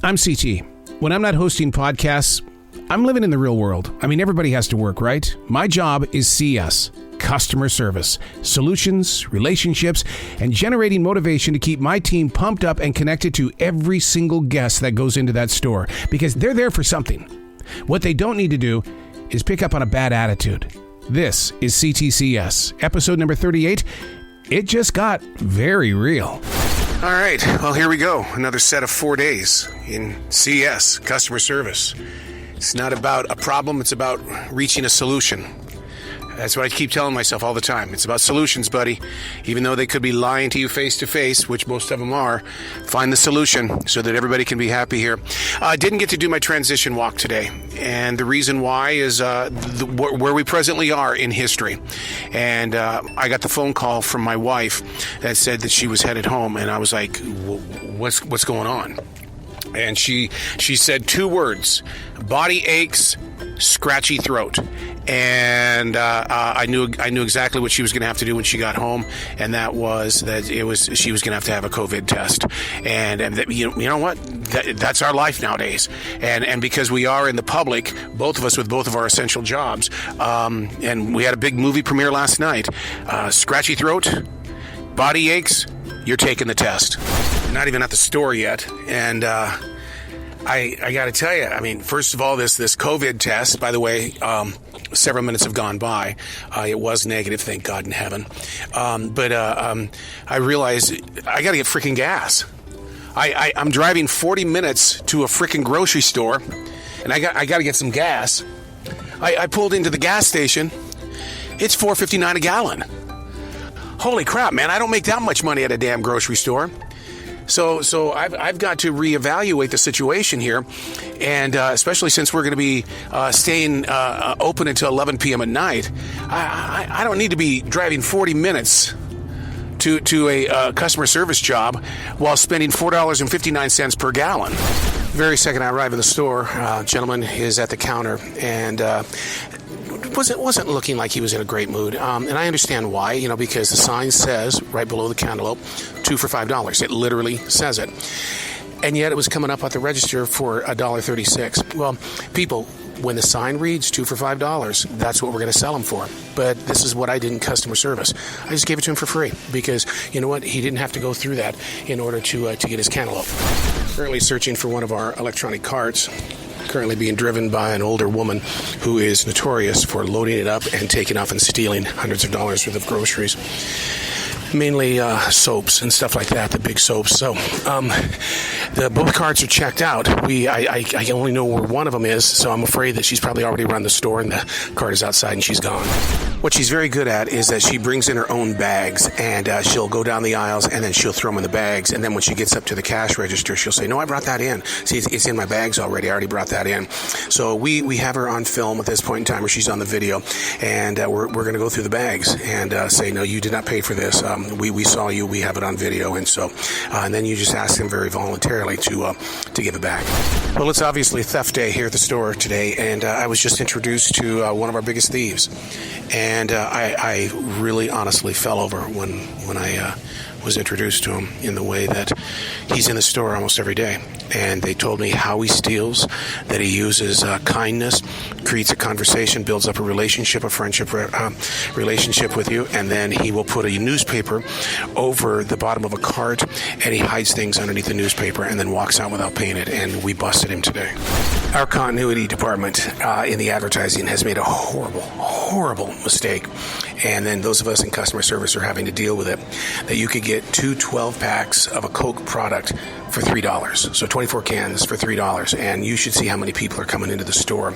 I'm CT. When I'm not hosting podcasts, I'm living in the real world. I mean, everybody has to work, right? My job is CS, customer service, solutions, relationships, and generating motivation to keep my team pumped up and connected to every single guest that goes into that store, because they're there for something. What they don't need to do is pick up on a bad attitude. This is C.T.C.S, episode number 38. It just got very real. All right, well, here we go. Another set of 4 days in CS, customer service. It's not about a problem, it's about reaching a solution. That's what I keep telling myself all the time. It's about solutions, buddy. Even though they could be lying to you face to face, which most of them are, find the solution so that everybody can be happy here. I didn't get to do my transition walk today. And the reason why is where we presently are in history. And I got the phone call from my wife that said that she was headed home. And I was like, what's going on? And she said two words: body aches, scratchy throat. And I knew exactly what she was going to have to do when she got home, and that was that she was going to have a COVID test. And you know what? That's our life nowadays. And because we are in the public, both of us with both of our essential jobs, and we had a big movie premiere last night. Scratchy throat, body aches, you're taking the test. Not even at the store yet, and I got to tell you, I mean, first of all, this COVID test, by the way, several minutes have gone by. It was negative, thank God in heaven. But I realized I got to get freaking gas. I'm driving 40 minutes to a freaking grocery store, and I got to get some gas. I pulled into the gas station. It's $4.59 a gallon. Holy crap, man! I don't make that much money at a damn grocery store. So I've got to reevaluate the situation here, and especially since we're going to be staying open until 11 p.m. at night, I don't need to be driving 40 minutes to a customer service job while spending $4.59 per gallon. Very second I arrive at the store, gentleman is at the counter, and wasn't looking like he was in a great mood. And I understand why, because the sign says right below the cantaloupe, 2 for $5. It literally says it. And yet it was coming up at the register for $1.36. Well, people, when the sign reads 2 for $5, that's what we're going to sell them for. But this is what I did in customer service. I just gave it to him for free because, you know what, he didn't have to go through that in order to get his cantaloupe. Currently searching for one of our electronic carts. Currently being driven by an older woman who is notorious for loading it up and taking off and stealing hundreds of dollars worth of groceries. Mainly soaps and stuff like that, the big soaps. So both carts are checked out. I only know where one of them is, so I'm afraid that she's probably already run the store and the cart is outside and she's gone. What she's very good at is that she brings in her own bags, and she'll go down the aisles and then she'll throw them in the bags, and then when she gets up to the cash register, she'll say, "No, I brought that in. See, it's in my bags already. I already brought that in." So we have her on film at this point in time, where she's on the video, and we're going to go through the bags and say, "No, you did not pay for this. We saw you. We have it on video." And so, and then you just ask them very voluntarily to give it back. Well, it's obviously theft day here at the store today, and I was just introduced to one of our biggest thieves, and I really honestly fell over when I was introduced to him, in the way that he's in the store almost every day. And they told me how he steals, that he uses kindness, creates a conversation, builds up a relationship, a friendship relationship with you, and then he will put a newspaper over the bottom of a cart, and he hides things underneath the newspaper and then walks out without paying it, and we busted him today. Our continuity department in the advertising has made a horrible mistake, and then those of us in customer service are having to deal with it, that you could get 2 12-packs of a Coke product for $3. So 24 cans for $3. And you should see how many people are coming into the store.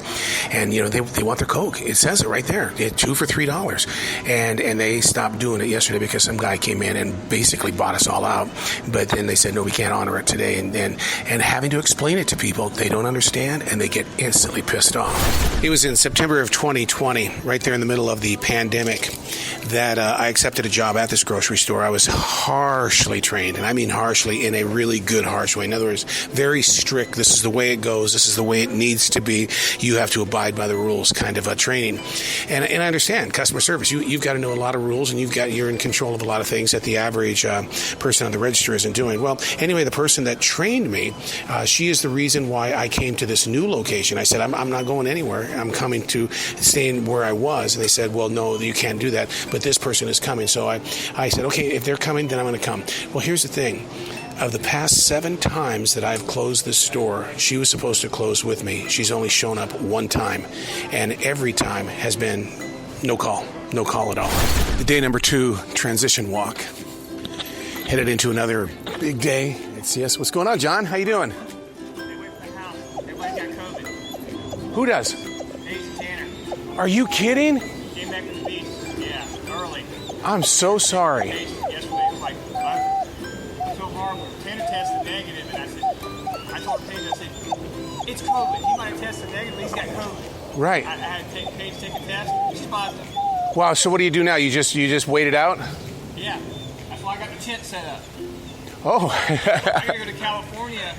And, they want their Coke. It says it right there. 2 for $3. And they stopped doing it yesterday because some guy came in and basically bought us all out. But then they said, "No, we can't honor it today." And having to explain it to people, they don't understand, and they get instantly pissed off. It was in September of 2020, right there in the middle of the pandemic, that I accepted a job at this grocery store. I was harshly trained, and I mean harshly, in a really good harsh way. In other words, very strict. This is the way it goes. This is the way it needs to be. You have to abide by the rules kind of training. And I understand customer service. You've got to know a lot of rules, and you're in control of a lot of things that the average person on the register isn't doing. Well, anyway, the person that trained me, she is the reason why I came to this new location. I said, I'm not going anywhere. I'm coming to staying where I was. And they said, well, no, you can't do that. But this person is coming. So I said, okay, if they're coming, then I'm going to come. Well, here's the thing. Of the past 7 times that I've closed this store, she was supposed to close with me. She's only shown up 1 time. And every time has been no call at all. The day number 2, transition walk. Headed into another big day at C.S. What's going on, John? How you doing? They went from the house. Everybody got COVID. Who does? Daisy Tanner. Are you kidding? Came back from the beach. Yeah, early. I'm so sorry. Daisy yesterday was like, I feel horrible. Tanner tested negative, and I told Paige, I said, it's COVID. He might have tested negative, but he's got COVID. Right. I had Paige take a test. She's positive. Wow. So what do you do now? You just wait it out? Yeah. That's why I got the tent set up. Oh. I gotta go to California,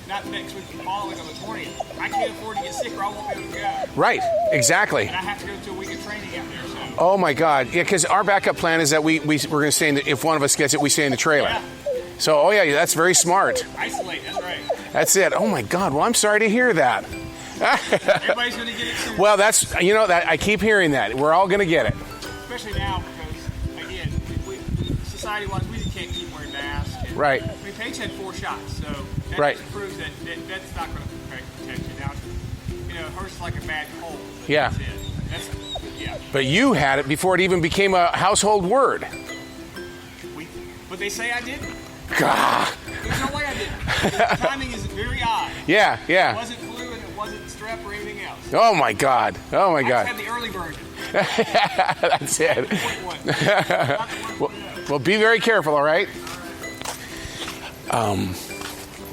not next week, the following on the 20th. I can't afford to get sick, or I won't be able to go. Right. Exactly. And I have to go to a week of training out there. So. Oh my God. Yeah, because our backup plan is that we're going to stay in if one of us gets it, we stay in the trailer. Yeah. So, oh yeah, that's very smart. Isolate. That's right. That's it. Oh my God. Well, I'm sorry to hear that. Everybody's gonna get it soon. Well, that's that I keep hearing that. We're all going to get it. Especially now because, again, we society-wise, we just can't keep wearing masks. And, Right. I mean, Paige had 4 shots, so that Right. just proves that that's not going to protect you. Now, hers is like a bad cold. Yeah. That's it. Yeah. But you had it before it even became a household word. But they say I didn't. Gah. There's no way I didn't. The timing is very odd. Yeah. It wasn't flu and it wasn't strep or anything else. Oh my God. Oh my I God. just had the early version. That's it. 0.1. Not the one. Well, be very careful, all right?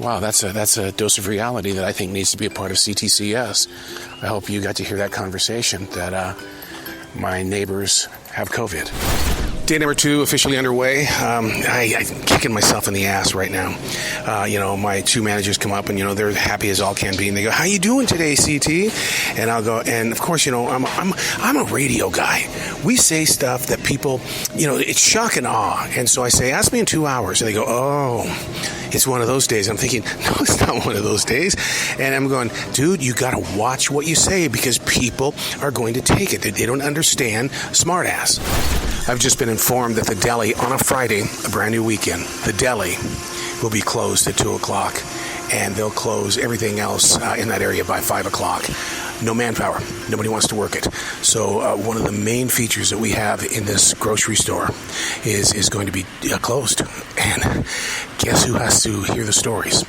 Wow, that's a dose of reality that I think needs to be a part of C.T.C.S. I hope you got to hear that conversation that my neighbors have COVID. Day number 2 officially underway. I'm kicking myself in the ass right now. My 2 managers come up and, they're happy as all can be. And they go, how you doing today, CT? And I'll go, and of course, I'm a radio guy. We say stuff that people, it's shock and awe. And so I say, ask me in 2 hours. And they go, oh, it's one of those days. I'm thinking, no, it's not one of those days. And I'm going, dude, you got to watch what you say because people are going to take it. They don't understand smartass. I've just been informed that the deli on a Friday, a brand new weekend, the deli will be closed at 2 o'clock, and they'll close everything else in that area by 5 o'clock. No manpower. Nobody wants to work it. So one of the main features that we have in this grocery store is going to be closed. And guess who has to hear the stories?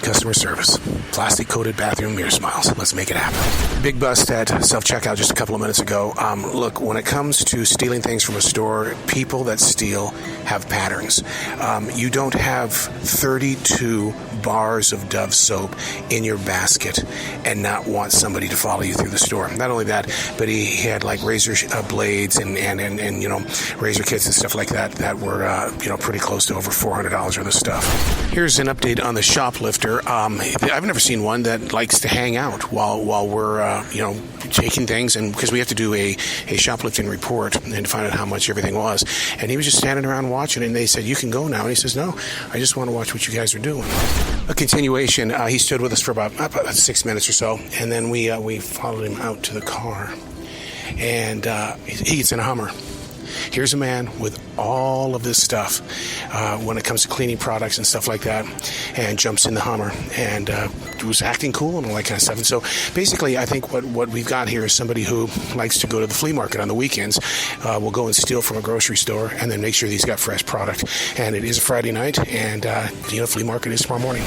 Customer service. Plastic-coated bathroom mirror smiles. Let's make it happen. Big bust at self-checkout just a couple of minutes ago. Look, when it comes to stealing things from a store, people that steal have patterns. You don't have 32 bars of Dove soap in your basket and not want somebody to follow you through the store. Not only that, but he had like razor blades and razor kits and stuff like that were pretty close to over $400 worth of stuff. Here's an update on the shoplifter. I've never seen one that likes to hang out while we're taking things, and because we have to do a shoplifting report and find out how much everything was. And he was just standing around watching, and they said, you can go now. And he says, no, I just want to watch what you guys are doing. A continuation, he stood with us for about 6 minutes or so, and then we followed him out to the car, and he gets in a Hummer. Here's a man with all of this stuff when it comes to cleaning products and stuff like that, and jumps in the Hummer and was acting cool and all that kind of stuff. And so basically, I think what we've got here is somebody who likes to go to the flea market on the weekends, will go and steal from a grocery store and then make sure he's got fresh product. And it is a Friday night, and flea market is tomorrow morning.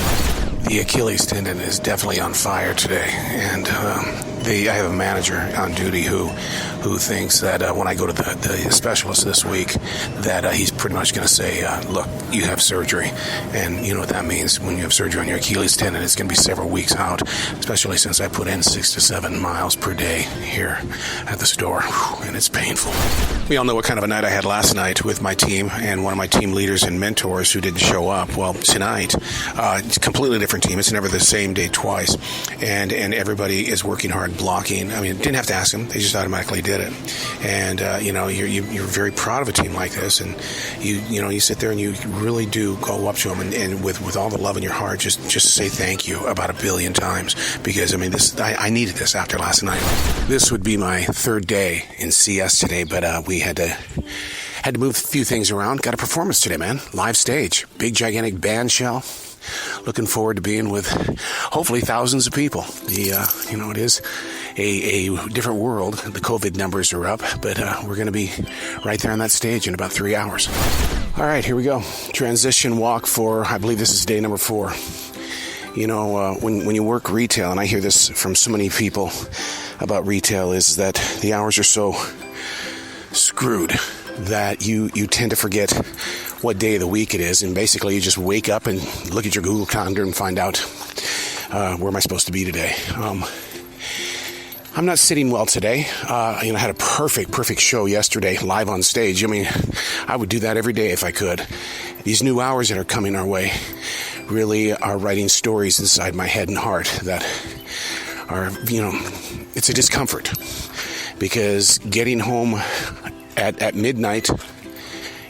The Achilles tendon is definitely on fire today, and I have a manager on duty who thinks that when I go to the specialist this week, that he's pretty much going to say, look, you have surgery. And you know what that means. When you have surgery on your Achilles tendon, it's going to be several weeks out, especially since I put in 6 to 7 miles per day here at the store. And it's painful. We all know what kind of a night I had last night with my team and one of my team leaders and mentors who didn't show up. Well, tonight, it's a completely different team. It's never the same day twice. And everybody is working hard blocking. I mean, didn't have to ask them. They just automatically did it. And, you're very proud of a team like this. And, you sit there and you really do go up to them and with all the love in your heart, just say thank you about 1 billion times. Because, I needed this after last night. This would be my third day in CS today, but we had to move a few things around. Got a performance today, man. Live stage. Big, gigantic band shell. Looking forward to being with hopefully thousands of people. It is a different world. The COVID numbers are up, but we're going to be right there on that stage in about 3 hours. All right, here we go. Transition walk for, I believe this is day number 4. When you work retail, and I hear this from so many people about retail, is that the hours are so screwed that you tend to forget what day of the week it is, and basically you just wake up and look at your Google Calendar and find out where am I supposed to be today. I'm not sitting well today. I had a perfect show yesterday, live on stage. I would do that every day if I could. These new hours that are coming our way really are writing stories inside my head and heart that are, it's a discomfort. Because getting home at midnight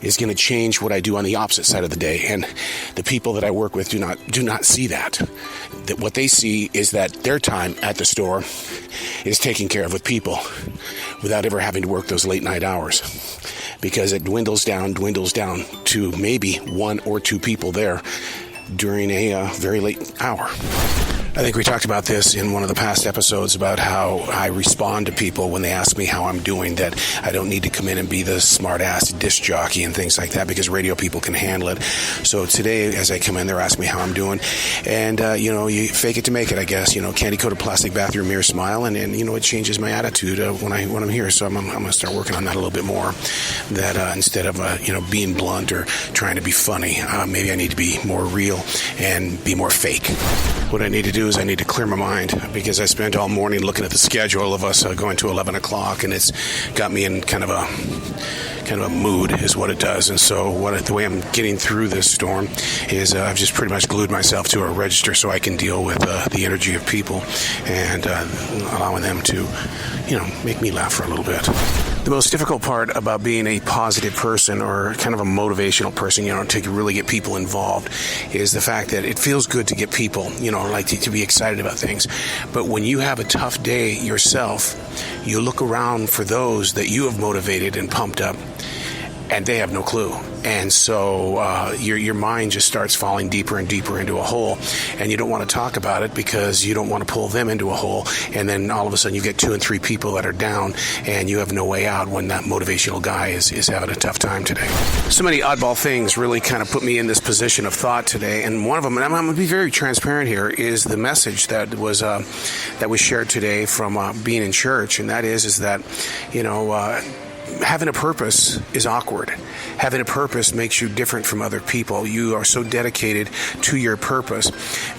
is going to change what I do on the opposite side of the day. And the people that I work with do not see that. That what they see is that their time at the store is taken care of with people without ever having to work those late night hours. Because it dwindles down to maybe 1 or 2 people there during a very late hour. I think we talked about this in one of the past episodes about how I respond to people when they ask me how I'm doing, that I don't need to come in and be the smart-ass disc jockey and things like that because radio people can handle it. So today, as I come in, they're asking me how I'm doing. And, you fake it to make it, I guess. Candy-coated plastic bathroom mirror smile, and it changes my attitude when I'm here. So I'm going to start working on that a little bit more, that instead of, being blunt or trying to be funny, maybe I need to be more real and be more fake. What I need to do is I need to clear my mind, because I spent all morning looking at the schedule of us going to 11 o'clock, and it's got me in kind of a mood is what it does. And so the way I'm getting through this storm is I've just pretty much glued myself to a register so I can deal with the energy of people and allowing them to, make me laugh for a little bit. The most difficult part about being a positive person or kind of a motivational person, to really get people involved, is the fact that it feels good to get people, to be excited about things. But when you have a tough day yourself, you look around for those that you have motivated and pumped up, and they have no clue. And so your mind just starts falling deeper and deeper into a hole, and you don't want to talk about it because you don't want to pull them into a hole. And then all of a sudden you get 2 and 3 people that are down, and you have no way out when that motivational guy is having a tough time today. So many oddball things really kind of put me in this position of thought today, and one of them, and I'm going to be very transparent here, is the message that was shared today from being in church, and that is that having a purpose is awkward. Having a purpose makes you different from other people. You are so dedicated to your purpose.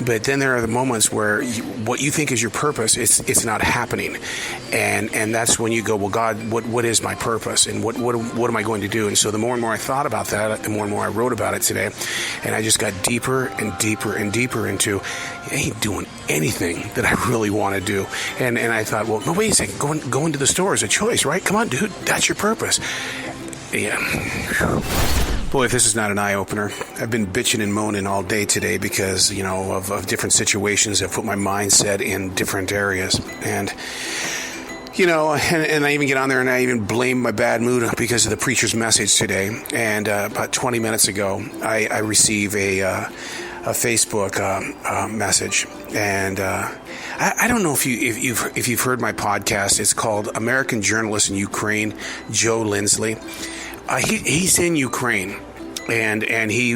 But then there are the moments where what you think is your purpose, it's not happening. And that's when you go, well, God, what is my purpose? And what am I going to do? And so the more and more I thought about that, the more and more I wrote about it today. And I just got deeper and deeper and deeper into, I ain't doing anything that I really want to do. And I thought, well, no, wait a second. Going to the store is a choice, right? Come on, dude. That's your purpose. Yeah. Boy, if this is not an eye-opener. I've been bitching and moaning all day today because, of different situations that put my mindset in different areas. And, and I even get on there and I even blame my bad mood because of the preacher's message today. And about 20 minutes ago, I receive a Facebook message, and I don't know if you've heard my podcast. It's called American Journalist in Ukraine, Joe Lindsley. He's in Ukraine, and he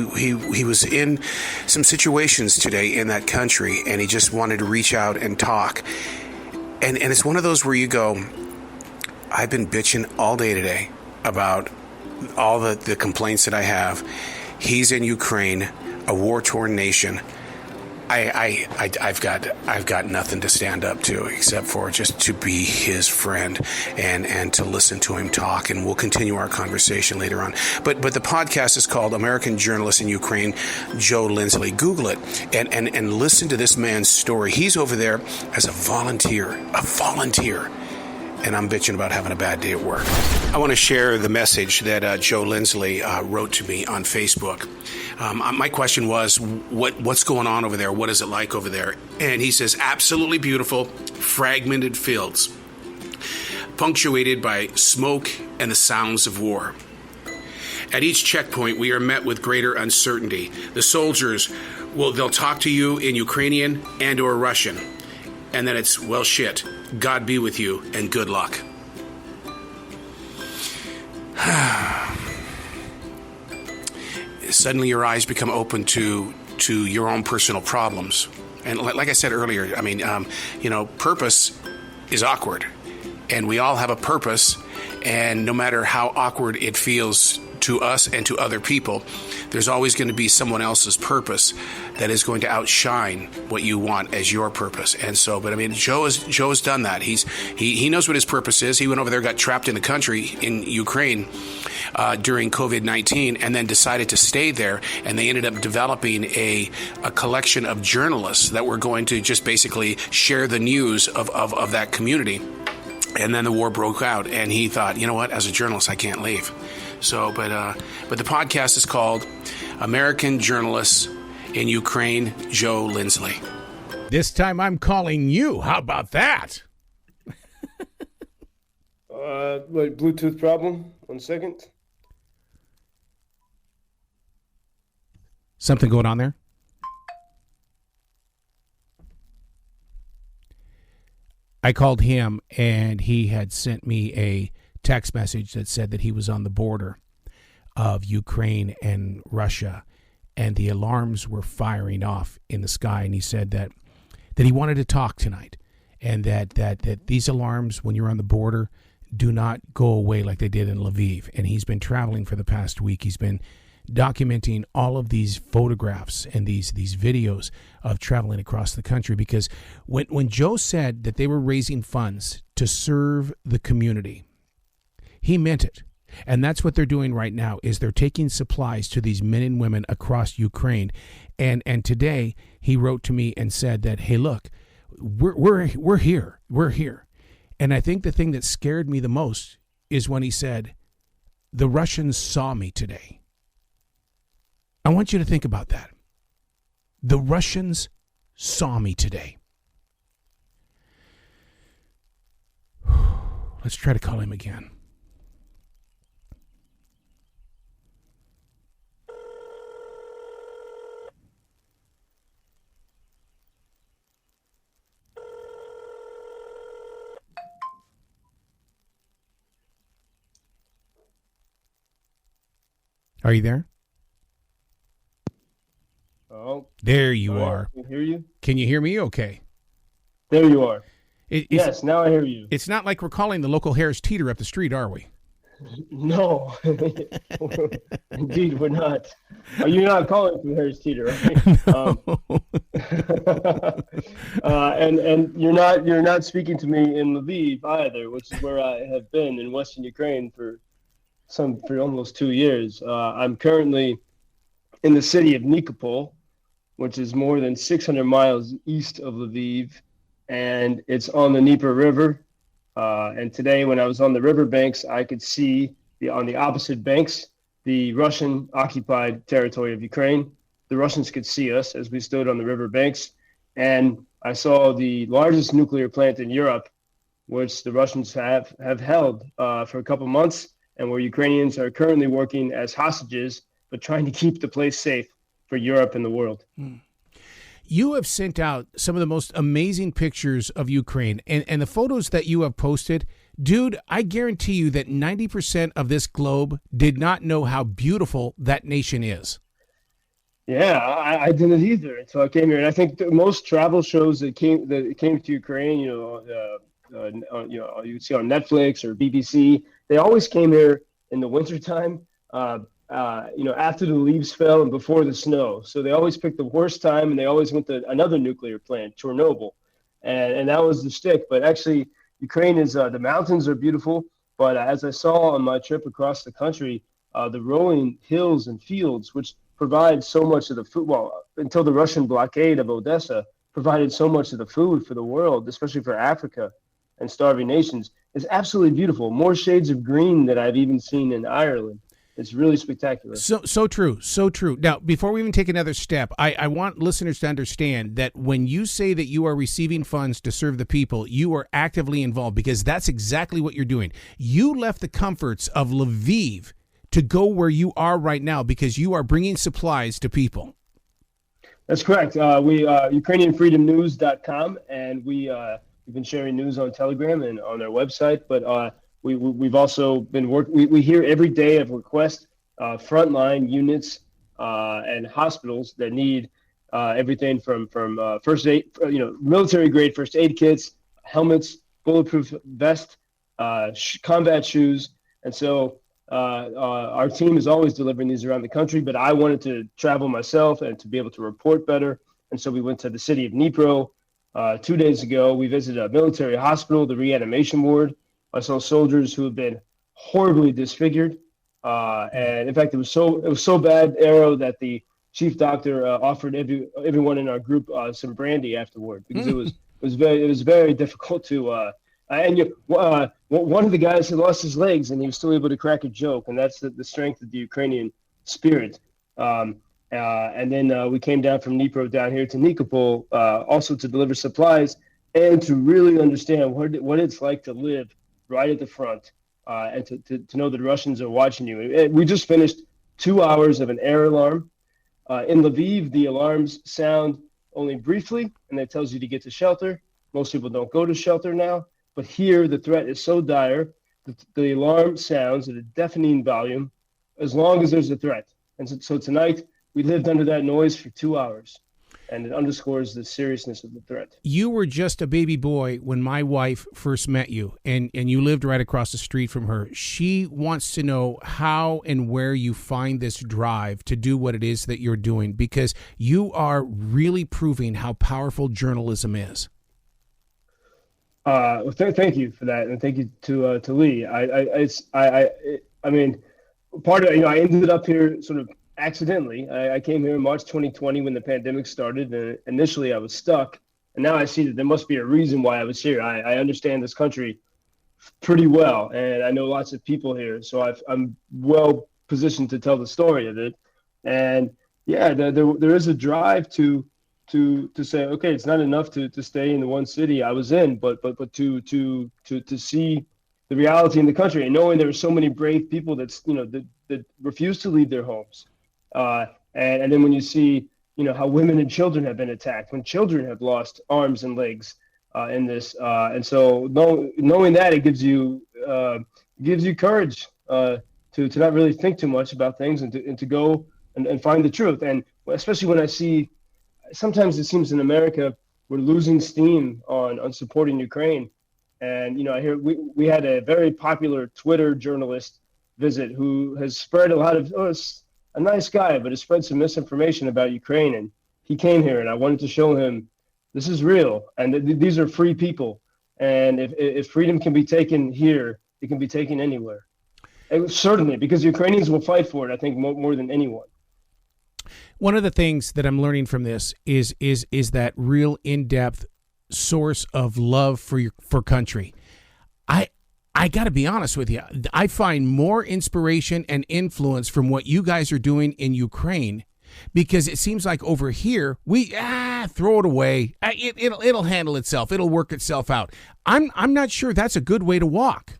was in some situations today in that country, and he just wanted to reach out and talk. And it's one of those where you go, I've been bitching all day today about all the complaints that I have. He's in Ukraine, a war-torn nation. I've got nothing to stand up to except for just to be his friend and to listen to him talk. And we'll continue our conversation later on. But the podcast is called American Journalist in Ukraine, Joe Lindsley. Google it and listen to this man's story. He's over there as a volunteer. And I'm bitching about having a bad day at work. I want to share the message that Joe Lindsley wrote to me on Facebook. My question was, what's going on over there? What is it like over there? And he says, absolutely beautiful, fragmented fields, punctuated by smoke and the sounds of war. At each checkpoint, we are met with greater uncertainty. The soldiers, they'll talk to you in Ukrainian and or Russian. And then it's, well, shit, God be with you and good luck. Suddenly your eyes become open to your own personal problems. And like I said earlier, I mean, purpose is awkward. And we all have a purpose. And no matter how awkward it feels to us and to other people, there's always going to be someone else's purpose that is going to outshine what you want as your purpose. And so, but I mean, Joe has done that. He knows what his purpose is. He went over there, got trapped in the country in Ukraine during COVID-19, and then decided to stay there. And they ended up developing a collection of journalists that were going to just basically share the news of that community. And then the war broke out, and he thought, you know what, as a journalist, I can't leave. So, but the podcast is called American Journalists in Ukraine, Joe Lindsley. This time I'm calling you. How about that? Bluetooth problem? 1 second. Something going on there? I called him, and he had sent me a text message that said that he was on the border of Ukraine and Russia, and the alarms were firing off in the sky. And he said that he wanted to talk tonight, and that these alarms, when you're on the border, do not go away like they did in Lviv. And he's been traveling for the past week. He's been documenting all of these photographs and these videos of traveling across the country, because when Joe said that they were raising funds to serve the community, he meant it. And that's what they're doing right now, is they're taking supplies to these men and women across Ukraine. And today he wrote to me and said that, hey, look, we're here. We're here. And I think the thing that scared me the most is when he said, the Russians saw me today. I want you to think about that. The Russians saw me today. Let's try to call him again. Are you there? Oh, there you are. Can I hear you? Can you hear me okay? There you are. Yes, now I hear you. It's not like we're calling the local Harris Teeter up the street, are we? No. Indeed, we're not. You're not calling from Harris Teeter, right? No. And you're not speaking to me in Lviv either, which is where I have been in Western Ukraine for almost 2 years. I'm currently in the city of Nikopol, which is more than 600 miles east of Lviv, and it's on the Dnieper River. And today, when I was on the riverbanks, I could see on the opposite banks the Russian-occupied territory of Ukraine. The Russians could see us as we stood on the riverbanks, and I saw the largest nuclear plant in Europe, which the Russians have held for a couple months, and where Ukrainians are currently working as hostages, but trying to keep the place safe for Europe and the world. You have sent out some of the most amazing pictures of Ukraine, and the photos that you have posted, dude, I guarantee you that 90% of this globe did not know how beautiful that nation is. Yeah, I didn't either until I came here. And I think most travel shows that came to Ukraine, you see on Netflix or BBC. They always came here in the wintertime, after the leaves fell and before the snow. So they always picked the worst time, and they always went to another nuclear plant, Chernobyl, and that was the shtick. But actually, Ukraine is the mountains are beautiful, but as I saw on my trip across the country, the rolling hills and fields, which provide so much of the food, well, until the Russian blockade of Odessa, provided so much of the food for the world, especially for Africa and starving nations, is absolutely beautiful. More shades of green that I've even seen in Ireland. It's really spectacular. So true. Now, before we even take another step, I want listeners to understand that when you say that you are receiving funds to serve the people, you are actively involved, because that's exactly what you're doing. You left the comforts of Lviv to go where you are right now because you are bringing supplies to people. That's correct. We UkrainianFreedomNews.com, and we've been sharing news on Telegram and on our website, but we've also been working. We hear every day of requests, frontline units and hospitals that need everything from first aid, military grade first aid kits, helmets, bulletproof vest, combat shoes, and so our team is always delivering these around the country. But I wanted to travel myself and to be able to report better, and so we went to the city of Dnipro 2 days ago. We visited a military hospital, the reanimation ward. I saw soldiers who have been horribly disfigured, and in fact, it was so bad, Arrow, that the chief doctor offered everyone in our group some brandy afterward, because it was very difficult to. One of the guys had lost his legs, and he was still able to crack a joke, and that's the strength of the Ukrainian spirit. And then we came down from Dnipro down here to Nikopol, also to deliver supplies and to really understand what it's like to live right at the front, and to know that Russians are watching you. We just finished 2 hours of an air alarm. In Lviv, the alarms sound only briefly, and that tells you to get to shelter. Most people don't go to shelter now, but here the threat is so dire that the alarm sounds at a deafening volume as long as there's a threat. And so tonight we lived under that noise for 2 hours. And it underscores the seriousness of the threat. You were just a baby boy when my wife first met you, and you lived right across the street from her. She wants to know how and where you find this drive to do what it is that you're doing, because you are really proving how powerful journalism is. Thank you for that, and thank you to Lee. I mean, part of I ended up here sort of accidentally. I came here in March 2020 when the pandemic started, and initially I was stuck, and now I see that there must be a reason why I was here. I understand this country pretty well, and I know lots of people here, so I'm well positioned to tell the story of it. And yeah, there is a drive to say, okay, it's not enough to stay in the one city I was in, but to see the reality in the country, and knowing there are so many brave people that refuse to leave their homes. And then when you see, how women and children have been attacked, when children have lost arms and legs in this, and so knowing that, it gives you courage to not really think too much about things, and to go and find the truth. And especially when I see, sometimes it seems in America we're losing steam on supporting Ukraine. And I hear we had a very popular Twitter journalist visit who has spread a lot of a nice guy, but has spread some misinformation about Ukraine. And he came here, and I wanted to show him this is real, and these are free people. And if freedom can be taken here, it can be taken anywhere. And certainly, because Ukrainians will fight for it, I think, more than anyone. One of the things that I'm learning from this is that real in-depth source of love for country. I got to be honest with you. I find more inspiration and influence from what you guys are doing in Ukraine, because it seems like over here we throw it away. It'll handle itself. It'll work itself out. I'm not sure that's a good way to walk.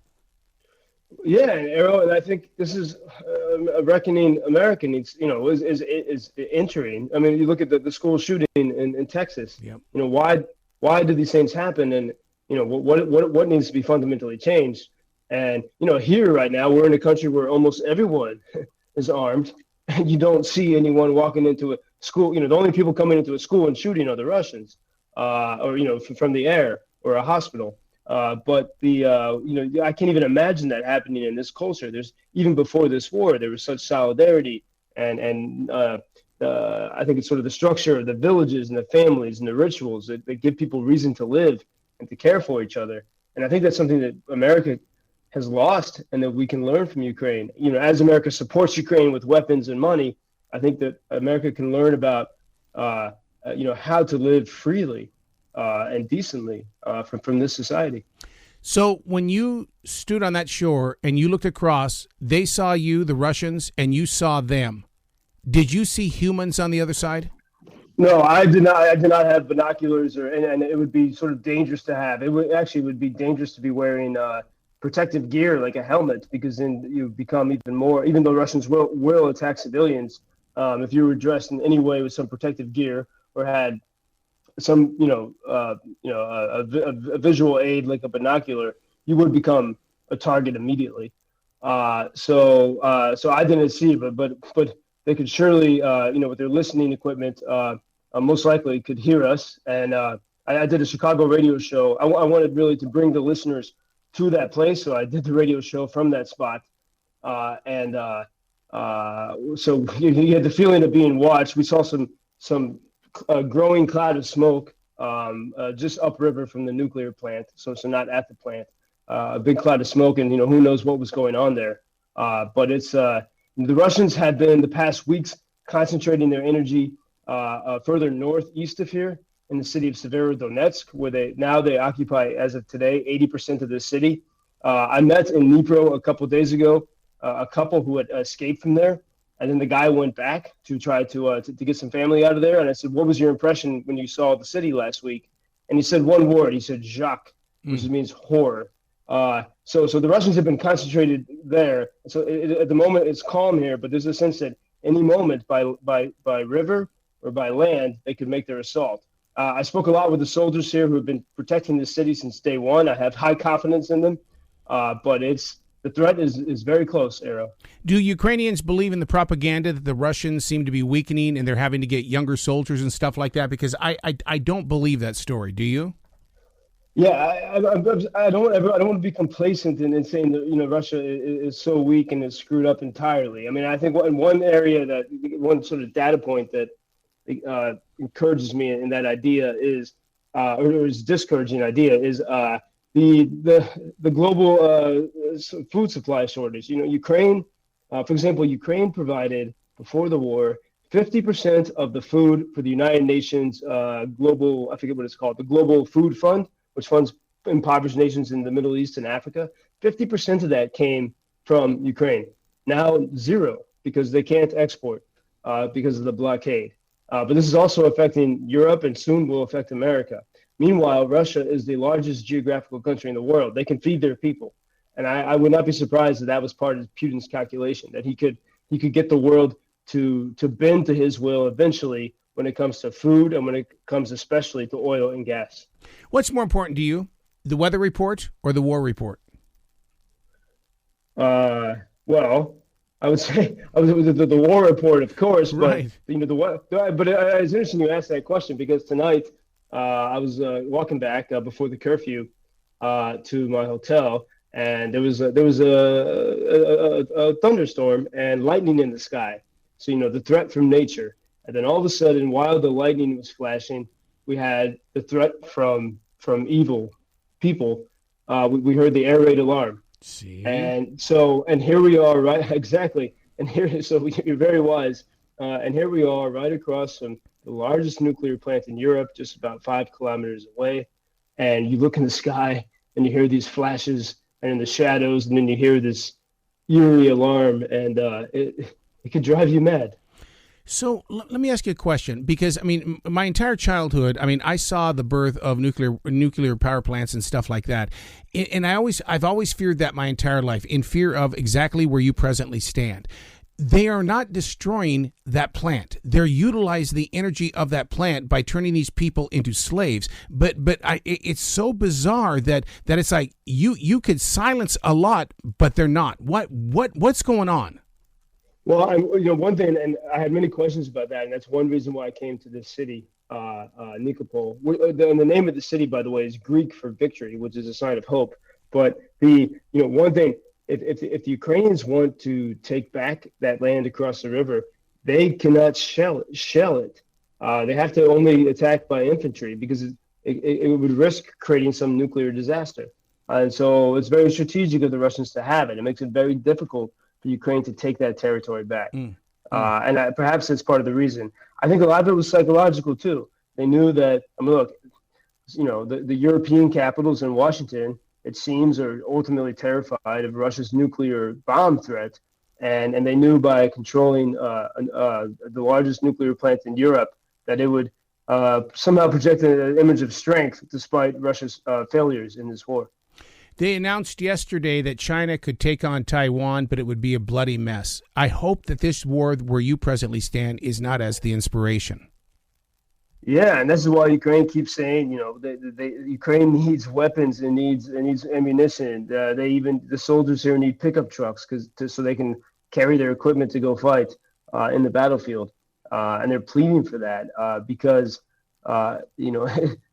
Yeah, Arrow, and I think this is a reckoning America needs. Is entering. I mean, you look at the school shooting in Texas. Yep. Why do these things happen? And what needs to be fundamentally changed? And here right now we're in a country where almost everyone is armed. You don't see anyone walking into a school. The only people coming into a school and shooting are the Russians, or from the air, or a hospital. But I can't even imagine that happening in this culture. There's even before this war, there was such solidarity, and I think it's sort of the structure of the villages and the families and the rituals that give people reason to live and to care for each other. And I think that's something that America has lost, and that we can learn from Ukraine. As America supports Ukraine with weapons and money, I think that America can learn about how to live freely and decently from this society. So when you stood on that shore and you looked across, they saw you, the Russians, and you saw them. Did you see humans on the other side? No, I did not. I did not have binoculars, and it would be sort of dangerous to have. It would be dangerous to be wearing protective gear like a helmet, because then you become even more. Even though Russians will attack civilians, if you were dressed in any way with some protective gear or had some a visual aid like a binocular, you would become a target immediately. So I didn't see, but they could surely with their listening equipment most likely could hear us. And I did a Chicago radio show. I wanted really to bring the listeners to that place, so I did the radio show from that spot. So you had the feeling of being watched. We saw some growing cloud of smoke just upriver from the nuclear plant, so not at the plant. A big cloud of smoke, and who knows what was going on there. But it's the Russians have been the past weeks concentrating their energy further northeast of here in the city of Severodonetsk, where they occupy, as of today, 80% of the city. I met in Dnipro a couple of days ago a couple who had escaped from there. And then the guy went back to try to get some family out of there. And I said, "What was your impression when you saw the city last week?" And he said one word. He said "Jacques," which means horror. So the Russians have been concentrated there. So at the moment it's calm here, but there's a sense that any moment by river or by land they could make their assault. I spoke a lot with the soldiers here who have been protecting the city since day one. I have high confidence in them, but the threat is very close, Arrow. Do Ukrainians believe in the propaganda that the Russians seem to be weakening and they're having to get younger soldiers and stuff like that? Because I don't believe that story. Do you? Yeah, I don't want to be complacent in saying that Russia is so weak and is screwed up entirely. I mean, I think one area one sort of data point that encourages me in that idea is, or is discouraging idea is the global food supply shortage. Ukraine, for example, Ukraine provided before the war 50% of the food for the United Nations global, I forget what it's called, the Global Food Fund, which funds impoverished nations in the Middle East and Africa. 50% of that came from Ukraine. Now zero, because they can't export because of the blockade. But this is also affecting Europe and soon will affect America. Meanwhile, Russia is the largest geographical country in the world. They can feed their people. And I would not be surprised that was part of Putin's calculation, that he could get the world to bend to his will eventually when it comes to food and when it comes especially to oil and gas. What's more important to you, the weather report or the war report? Well, I would say the war report, of course, right. But but it's interesting you asked that question, because tonight I was walking back before the curfew to my hotel, and there was a thunderstorm and lightning in the sky. So the threat from nature, and then all of a sudden, while the lightning was flashing, we had the threat from evil people. We heard the air raid alarm. See? And here we are, right? Exactly. And you're very wise. And here we are, right across from the largest nuclear plant in Europe, just about 5 kilometers away. And you look in the sky, and you hear these flashes, and in the shadows, and then you hear this eerie alarm, and it could drive you mad. So let me ask you a question, because my entire childhood, I saw the birth of nuclear power plants and stuff like that, and I've always feared that my entire life, in fear of exactly where you presently stand. They are not destroying that plant; they're utilizing the energy of that plant by turning these people into slaves. But it's so bizarre that it's like you could silence a lot, but they're not. What's going on? Well, one thing, and I had many questions about that, and that's one reason why I came to this city. Nikopol. And the name of the city, by the way, is Greek for victory, which is a sign of hope. But one thing, if the Ukrainians want to take back that land across the river, they cannot shell it. They have to only attack by infantry because it would risk creating some nuclear disaster. And so it's very strategic of the Russians to have it. It makes it very difficult for Ukraine to take that territory back. Perhaps that's part of the reason. I think a lot of it was psychological too. They knew that, look, the European capitals in Washington, it seems, are ultimately terrified of Russia's nuclear bomb threat. And they knew by controlling the largest nuclear plant in Europe that it would somehow project an image of strength despite Russia's failures in this war. They announced yesterday that China could take on Taiwan, but it would be a bloody mess. I hope that this war where you presently stand is not as the inspiration. Yeah, and this is why Ukraine keeps saying, Ukraine needs weapons and needs ammunition. The soldiers here need pickup trucks so they can carry their equipment to go fight in the battlefield, and they're pleading for that because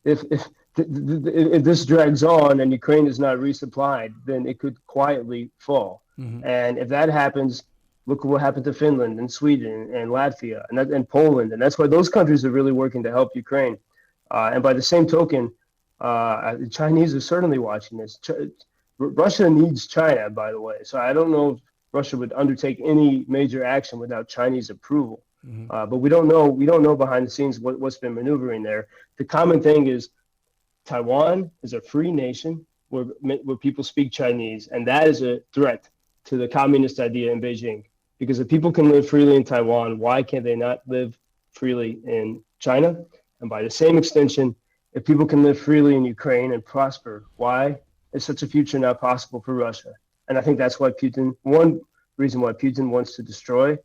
if this drags on and Ukraine is not resupplied, then it could quietly fall. Mm-hmm. And if that happens, look what happened to Finland and Sweden and Latvia and Poland. And that's why those countries are really working to help Ukraine. And by the same token, the Chinese are certainly watching this. Russia needs China, by the way. So I don't know if Russia would undertake any major action without Chinese approval. Mm-hmm. But we don't know. We don't know behind the scenes what's been maneuvering there. The common thing is Taiwan is a free nation where people speak Chinese, and that is a threat to the communist idea in Beijing. Because if people can live freely in Taiwan, why can't they not live freely in China? And by the same extension, if people can live freely in Ukraine and prosper, why is such a future not possible for Russia? And I think that's why one reason why Putin wants to destroy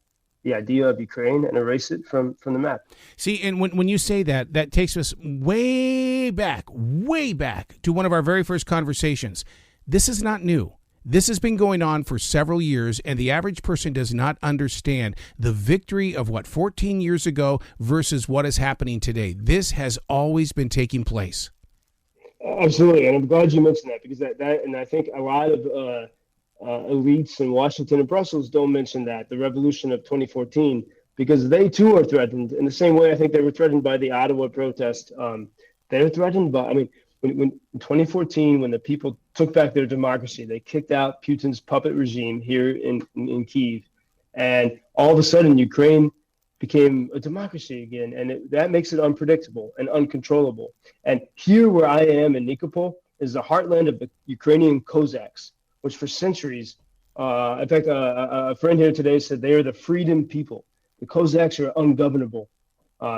the idea of Ukraine and erase it from the map. See, and when you say that, that takes us way back to one of our very first conversations. This is not new. This has been going on for several years, and the average person does not understand the victory of 14 years ago versus what is happening today. This has always been taking place. Absolutely, and I'm glad you mentioned that because that and I think a lot of elites in Washington and Brussels don't mention that, the revolution of 2014, because they too are threatened in the same way I think they were threatened by the Ottawa protest. They're threatened by, when in 2014, when the people took back their democracy, they kicked out Putin's puppet regime here in Kyiv. And all of a sudden, Ukraine became a democracy again. And that makes it unpredictable and uncontrollable. And here where I am in Nikopol is the heartland of the Ukrainian Cossacks, which for centuries, in fact, a friend here today said they are the freedom people. The Cossacks are ungovernable.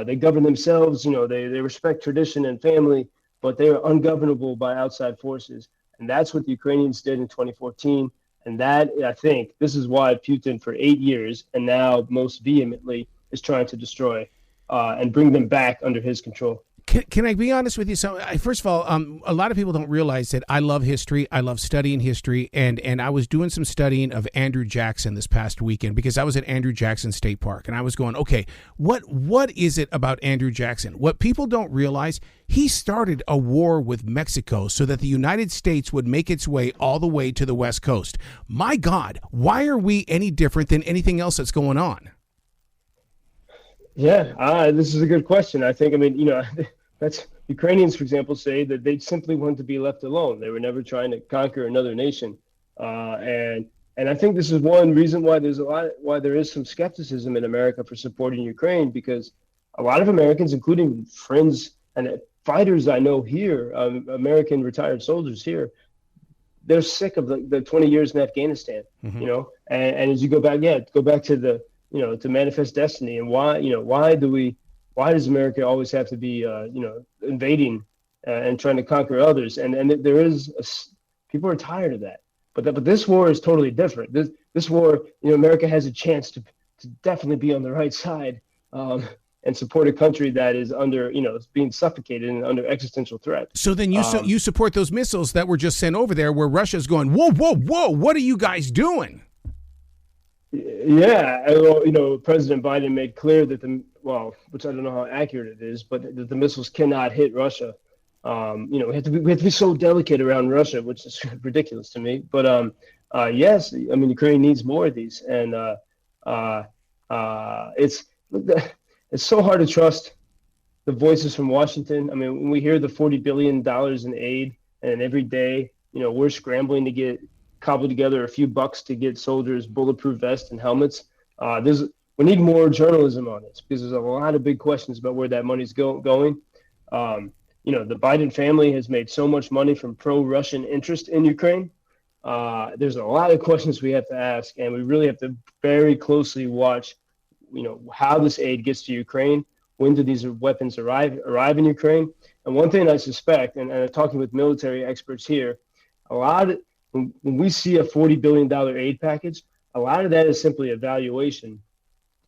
They govern themselves, they respect tradition and family, but they are ungovernable by outside forces. And that's what the Ukrainians did in 2014. And that, I think, this is why Putin for 8 years, and now most vehemently, is trying to destroy and bring them back under his control. Can I be honest with you? So, first of all, a lot of people don't realize that I love history. I love studying history, and I was doing some studying of Andrew Jackson this past weekend because I was at Andrew Jackson State Park, and I was going, okay, what is it about Andrew Jackson? What people don't realize, he started a war with Mexico so that the United States would make its way all the way to the West Coast. My God, why are we any different than anything else that's going on? Yeah, this is a good question. I think, that's Ukrainians, for example, say that they simply want to be left alone. They were never trying to conquer another nation. And I think this is one reason why there is some skepticism in America for supporting Ukraine, because a lot of Americans, including friends and fighters I know here, American retired soldiers here, they're sick of the 20 years in Afghanistan, mm-hmm. And as you go back to the, to manifest destiny, and why does America always have to be, invading and trying to conquer others? And there is, people are tired of that. But this war is totally different. This war, America has a chance to definitely be on the right side and support a country that is under, being suffocated and under existential threat. So then you support those missiles that were just sent over there where Russia's going, whoa, what are you guys doing? Yeah, President Biden made clear that which I don't know how accurate it is, but the missiles cannot hit Russia. We have to be so delicate around Russia, which is ridiculous to me. But yes, I mean, Ukraine needs more of these, and it's so hard to trust the voices from Washington. I mean, when we hear the $40 billion in aid, and every day, we're scrambling to cobble together a few bucks to get soldiers bulletproof vests and helmets. We need more journalism on this because there's a lot of big questions about where that money's going. The Biden family has made so much money from pro-Russian interest in Ukraine. There's a lot of questions we have to ask, and we really have to very closely watch, how this aid gets to Ukraine. When do these weapons arrive in Ukraine? And one thing I suspect, and talking with military experts here, when we see a $40 billion aid package, a lot of that is simply evaluation.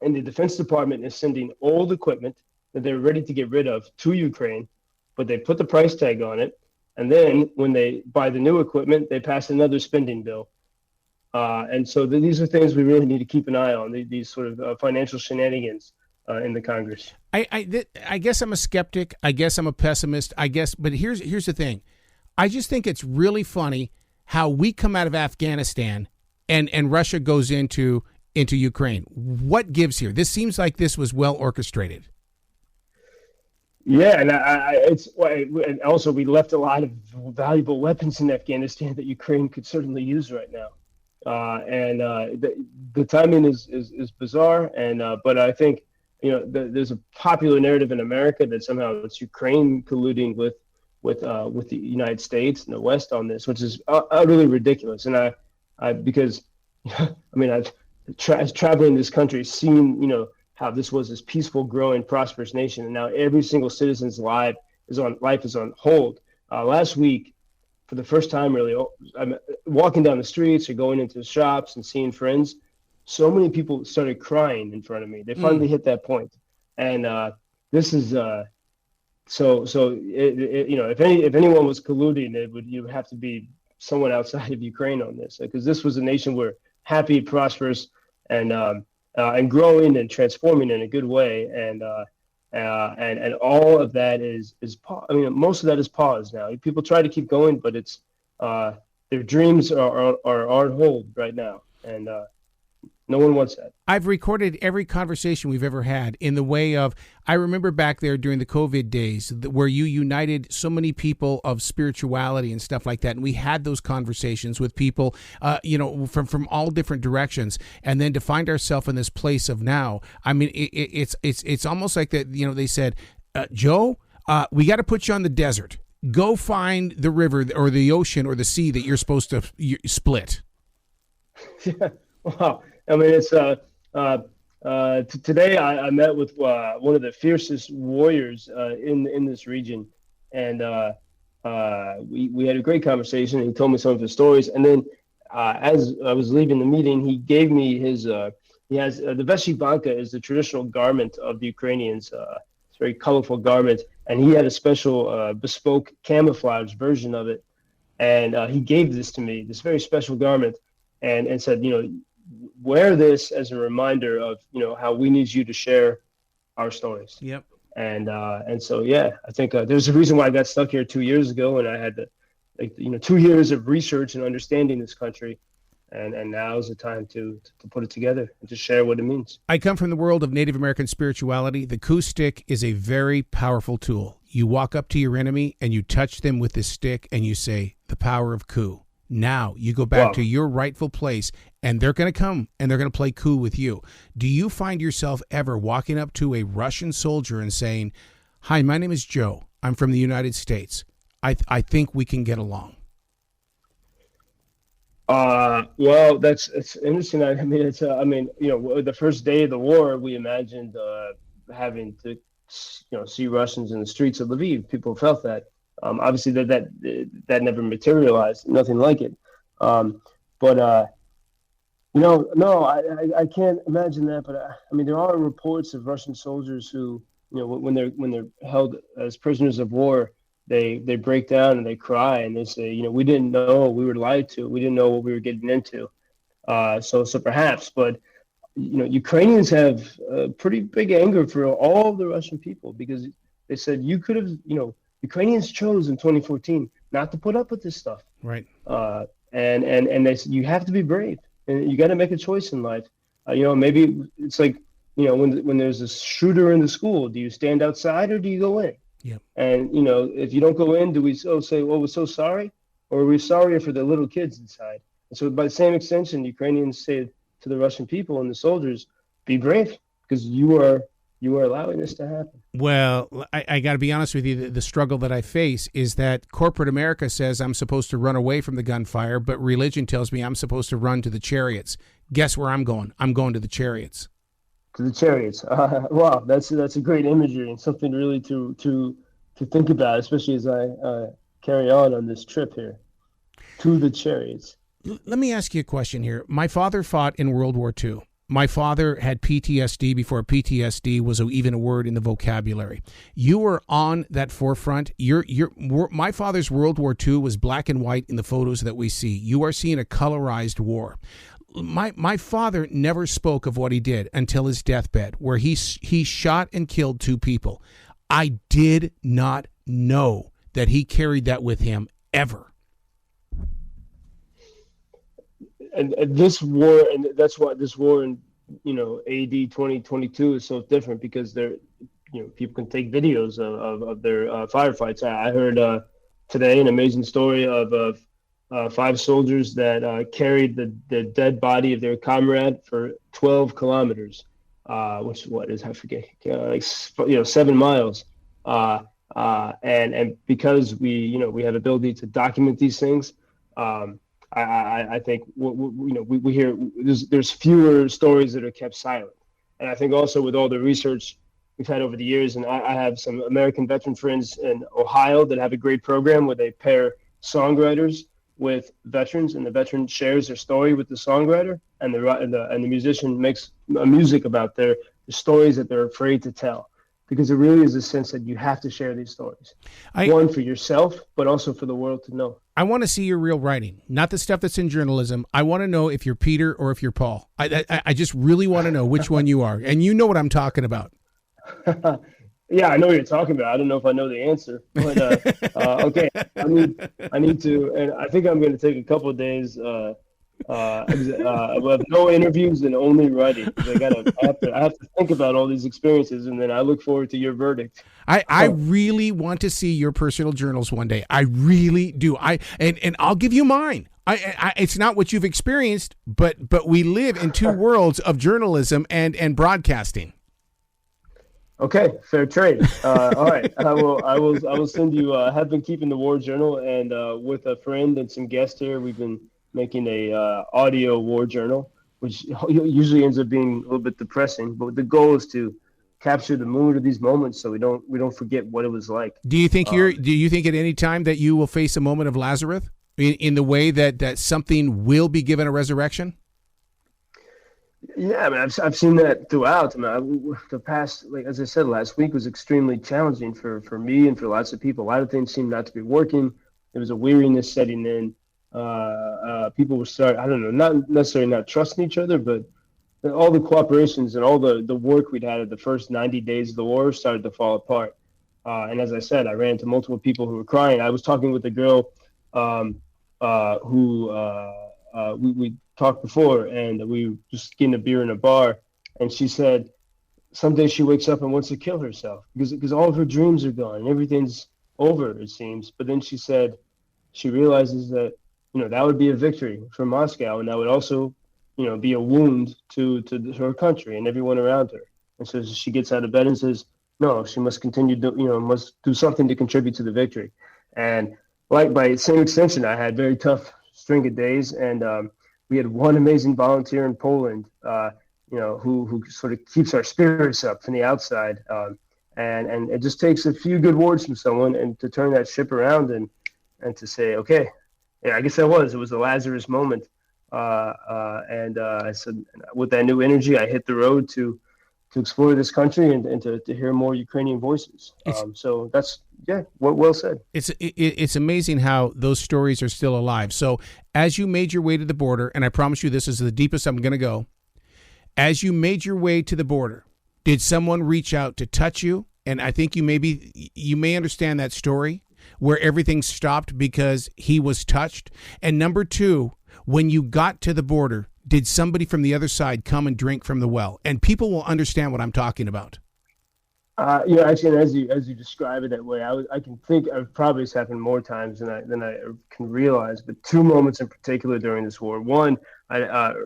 And the Defense Department is sending old equipment that they're ready to get rid of to Ukraine, but they put the price tag on it. And then when they buy the new equipment, they pass another spending bill. And so these are things we really need to keep an eye on, these sort of financial shenanigans in the Congress. I guess I'm a skeptic. I guess I'm a pessimist. But here's the thing. I just think it's really funny how we come out of Afghanistan and Russia goes into Ukraine. What gives here? This seems like this was well orchestrated. Yeah, and also we left a lot of valuable weapons in Afghanistan that Ukraine could certainly use right now. The timing is bizarre, but I think there's a popular narrative in America that somehow it's Ukraine colluding with the United States and the West on this, which is utterly ridiculous. And because I've traveling this country, seen how this was this peaceful, growing, prosperous nation, and now every single citizen's life is on hold. Last week, for the first time, really, I'm walking down the streets or going into the shops and seeing friends. So many people started crying in front of me. They finally hit that point, and this is if anyone was colluding, you would have to be someone outside of Ukraine on this, because this was a nation where happy, prosperous, and growing and transforming in a good way, and all of that is most of that is paused now. People try to keep going, but it's their dreams are on hold right now, and no one wants that. I've recorded every conversation we've ever had in the way of, I remember back there during the COVID days where you united so many people of spirituality and stuff like that. And we had those conversations with people, from all different directions. And then to find ourselves in this place of now, I mean, it's almost like that, they said, Joe, we got to put you on the desert. Go find the river or the ocean or the sea that you're supposed to split. Yeah. Wow. I mean, it's today I met with one of the fiercest warriors in this region, and we had a great conversation. He told me some of his stories, and then as I was leaving the meeting, he gave me his. He has the veshivanka is the traditional garment of the Ukrainians. It's a very colorful garment, and he had a special bespoke camouflage version of it, and he gave this to me, this very special garment, and said, wear this as a reminder of how we need you to share our stories. Yep. And so I think there's a reason why I got stuck here 2 years ago, and I had to 2 years of research and understanding this country, and now is the time to put it together and to share what it means. I come from the world of Native American spirituality. The coup stick is a very powerful tool. You walk up to your enemy and you touch them with this stick and you say, the power of coup. Now you go back to your rightful place, and they're going to come and they're going to play coup with you. Do you find yourself ever walking up to a Russian soldier and saying, hi, my name is Joe. I'm from the United States. I think we can get along. Well, it's interesting. I mean, the first day of the war, we imagined having to, see Russians in the streets of Lviv. People felt that. Obviously, that never materialized. Nothing like it. No, I can't imagine that. But there are reports of Russian soldiers who, when they're held as prisoners of war, they break down and they cry and they say, we didn't know, we were lied to, we didn't know what we were getting into. So perhaps, but Ukrainians have pretty big anger for all the Russian people because they said you could have, Ukrainians chose in 2014 not to put up with this stuff. Right. And they said you have to be brave and you got to make a choice in life. Maybe it's like, when there's a shooter in the school, do you stand outside or do you go in? Yeah. And, if you don't go in, do we say, well, we're so sorry? Or are we sorry for the little kids inside? And so by the same extension, Ukrainians say to the Russian people and the soldiers, be brave because you are allowing this to happen. Well, I got to be honest with you. The struggle that I face is that corporate America says I'm supposed to run away from the gunfire, but religion tells me I'm supposed to run to the chariots. Guess where I'm going? I'm going to the chariots. To the chariots. Wow, that's a great imagery and something really to think about, especially as I carry on this trip here. To the chariots. Let me ask you a question here. My father fought in World War II. My father had PTSD before PTSD was even a word in the vocabulary. You were on that forefront. My father's World War II was black and white in the photos that we see. You are seeing a colorized war. My father never spoke of what he did until his deathbed, where he shot and killed 2 people. I did not know that he carried that with him ever. And this war, and that's why this war in AD 2022 is so different because people can take videos of their firefights. I heard today an amazing story of 5 soldiers that carried the dead body of their comrade for 12 kilometers, which I forget, 7 miles. And because we have ability to document these things. I think we hear there's fewer stories that are kept silent, and I think also with all the research we've had over the years, and I have some American veteran friends in Ohio that have a great program where they pair songwriters with veterans, and the veteran shares their story with the songwriter, and the musician makes music about the stories that they're afraid to tell. Because it really is a sense that you have to share these stories. One, for yourself, but also for the world to know. I want to see your real writing, not the stuff that's in journalism. I want to know if you're Peter or if you're Paul. I just really want to know which one you are. And you know what I'm talking about. Yeah, I know what you're talking about. I don't know if I know the answer. But, okay, I need to, and I think I'm going to take a couple of days with no interviews and only writing. I have to think about all these experiences, and then I look forward to your verdict. I really want to see your personal journals one day. I really do. And I'll give you mine. It's not what you've experienced, but we live in 2 worlds of journalism and broadcasting. Okay, fair trade. All right, I will send you. I have been keeping the War Journal, and with a friend and some guests here, we've been making a audio war journal, which usually ends up being a little bit depressing. But the goal is to capture the mood of these moments, so we don't forget what it was like. Do you think Do you think at any time that you will face a moment of Lazarus in the way that something will be given a resurrection? Yeah, I mean, I've seen that throughout. I mean, the past, like as I said, last week was extremely challenging for me and for lots of people. A lot of things seemed not to be working. There was a weariness setting in. People would start, I don't know, not necessarily not trusting each other, but all the cooperations and all the work we'd had at the first 90 days of the war started to fall apart. And as I said, I ran into multiple people who were crying. I was talking with a girl who we talked before, and we were just getting a beer in a bar, and she said someday she wakes up and wants to kill herself because all of her dreams are gone and everything's over, it seems. But then she said she realizes that that would be a victory for Moscow, and that would also be a wound to her country and everyone around her. And so she gets out of bed and says no, she must continue must do something to contribute to the victory. And like by same extension, I had very tough string of days, and we had one amazing volunteer in Poland, who sort of keeps our spirits up from the outside, and it just takes a few good words from someone and to turn that ship around and to say, okay, yeah, I guess it was a Lazarus moment, and I said with that new energy, I hit the road to explore this country and to hear more Ukrainian voices. So that's well said. It's amazing how those stories are still alive. So as you made your way to the border, and I promise you this is the deepest I'm going to go, as you made your way to the border, did someone reach out to touch you? And I think you may understand that story where everything stopped because he was touched. And number two, when you got to the border, did somebody from the other side come and drink from the well? And people will understand what I'm talking about. Actually, as you describe it that way, I can think I've probably it's happened more times than I can realize. But two moments in particular during this war. One,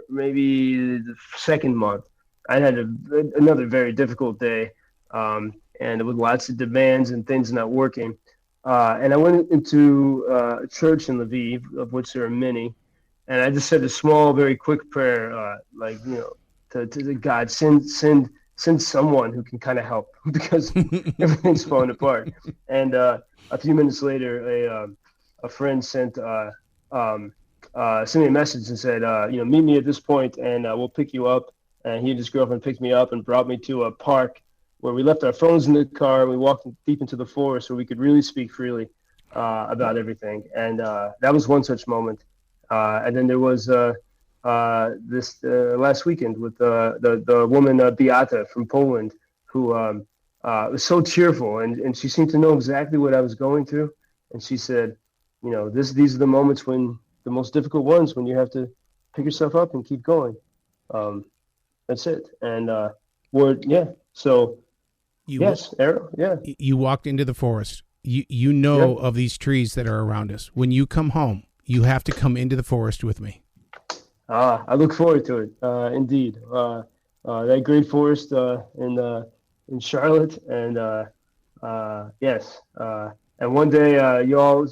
maybe the second month, I had another very difficult day, and with lots of demands and things not working. And I went into a church in Lviv, of which there are many, and I just said a small, very quick prayer, to God, send someone who can kind of help because everything's falling apart. And a few minutes later, a friend sent me a message and said, meet me at this point and we'll pick you up. And he and his girlfriend picked me up and brought me to a park where we left our phones in the car. And we walked deep into the forest where we could really speak freely about everything. And that was one such moment. And then there was this last weekend with the woman Beata from Poland, who was so cheerful, and she seemed to know exactly what I was going through. And she said, these are the moments when the most difficult ones, when you have to pick yourself up and keep going. That's it. And So yes, Errol. Yeah. You walked into the forest. You know of these trees that are around us. When you come home, you have to come into the forest with me. I look forward to it. Indeed. That great forest in Charlotte, and yes. And one day you all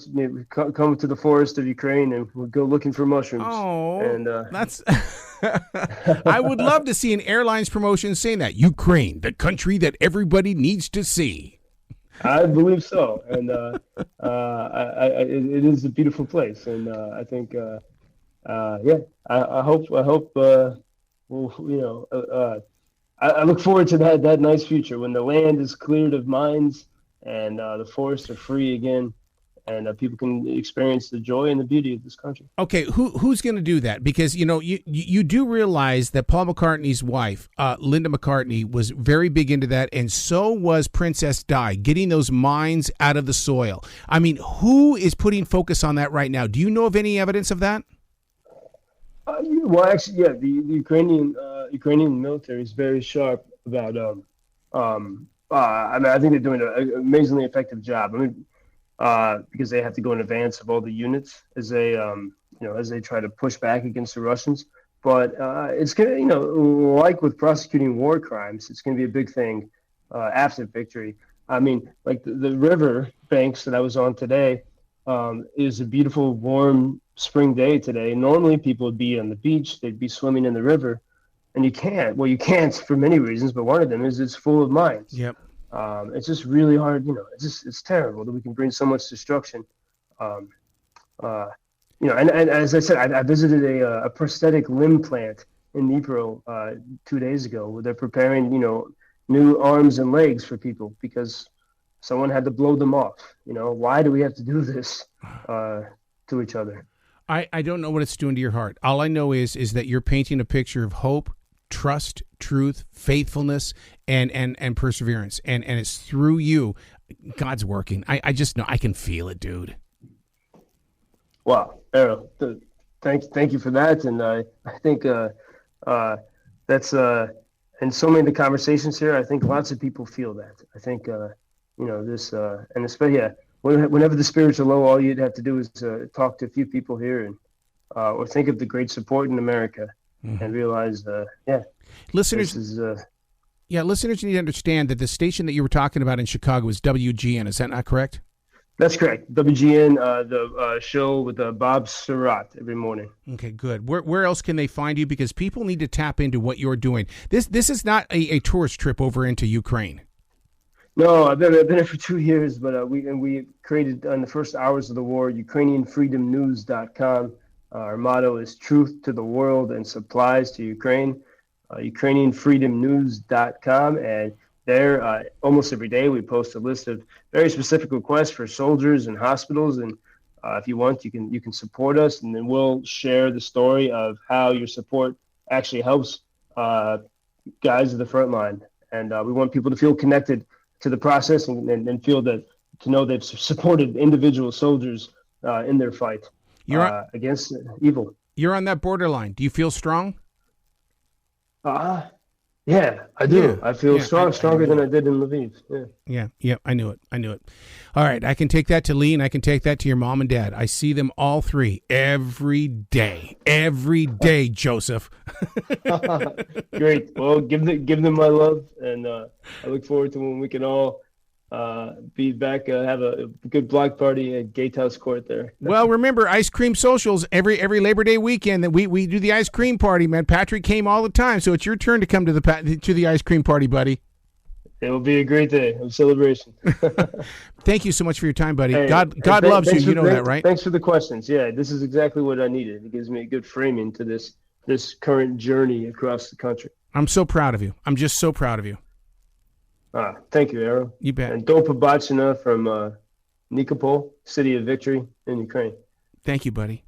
come to the forest of Ukraine, and we'll go looking for mushrooms. Oh, and that's. I would love to see an airlines promotion saying that Ukraine, the country that everybody needs to see. I believe so, and it is a beautiful place, and I think. I hope. I look forward to that nice future when the land is cleared of mines and the forests are free again, and people can experience the joy and the beauty of this country. Okay, who's going to do that? Because you do realize that Paul McCartney's wife, Linda McCartney, was very big into that, and so was Princess Di, getting those mines out of the soil. I mean, who is putting focus on that right now? Do you know of any evidence of that? Well, actually, yeah, the Ukrainian military is very sharp about. I think they're doing an amazingly effective job. Because they have to go in advance of all the units as they try to push back against the Russians. But it's gonna, like with prosecuting war crimes, it's gonna be a big thing after victory. I mean, like the river banks that I was on today is a beautiful, warm spring day today. Normally people would be on the beach, they'd be swimming in the river, and you can't. Well, you can't for many reasons, but one of them is it's full of mines. Yep. It's just really hard, it's terrible that we can bring so much destruction. And as I said, I visited a prosthetic limb plant in Dnipro 2 days ago where they're preparing, new arms and legs for people because someone had to blow them off. Why do we have to do this to each other? I don't know what it's doing to your heart. All I know is that you're painting a picture of hope, trust, truth, faithfulness, and perseverance. And it's through you, God's working. I just know, I can feel it, dude. Wow. Errol, thank you for that. And I think that's in so many of the conversations here, I think lots of people feel that. I think, this, and especially, whenever the spirits are low, all you'd have to do is talk to a few people here and or think of the great support in America. Mm-hmm. And realize, listeners need to understand that the station that you were talking about in Chicago is WGN. Is that not correct? That's correct. WGN, the show with Bob Surratt every morning. Okay, good. Where else can they find you? Because people need to tap into what you're doing. This is not a tourist trip over into Ukraine. No, I've been here for 2 years, but we created in the first hours of the war, UkrainianFreedomNews.com. Our motto is truth to the world and supplies to Ukraine. UkrainianFreedomNews.com, and there almost every day we post a list of very specific requests for soldiers and hospitals, and if you want, you can support us, and then we'll share the story of how your support actually helps guys at the front line, and we want people to feel connected to the process and feel that to know they've supported individual soldiers in their fight against evil. You're on that borderline. Do you feel strong? Yeah, I do. Yeah, I feel yeah, stronger than I did in Lviv. Yeah, I knew it. All right, I can take that to Lee, and I can take that to your mom and dad. I see them all three every day, Joseph. Great. Well, give them my love, and I look forward to when we can all be back, have a good block party at Gatehouse Court there. Well, remember, ice cream socials every Labor Day weekend. That we do the ice cream party, man. Patrick came all the time, so it's your turn to come to the ice cream party, buddy. It will be a great day of celebration. Thank you so much for your time, buddy. Hey, God loves you. You know that, right? Thanks for the questions. Yeah, this is exactly what I needed. It gives me a good framing to this current journey across the country. I'm so proud of you. I'm just so proud of you. Thank you, Aaron. You bet. And do побачення from Nikopol, City of Victory in Ukraine. Thank you, buddy.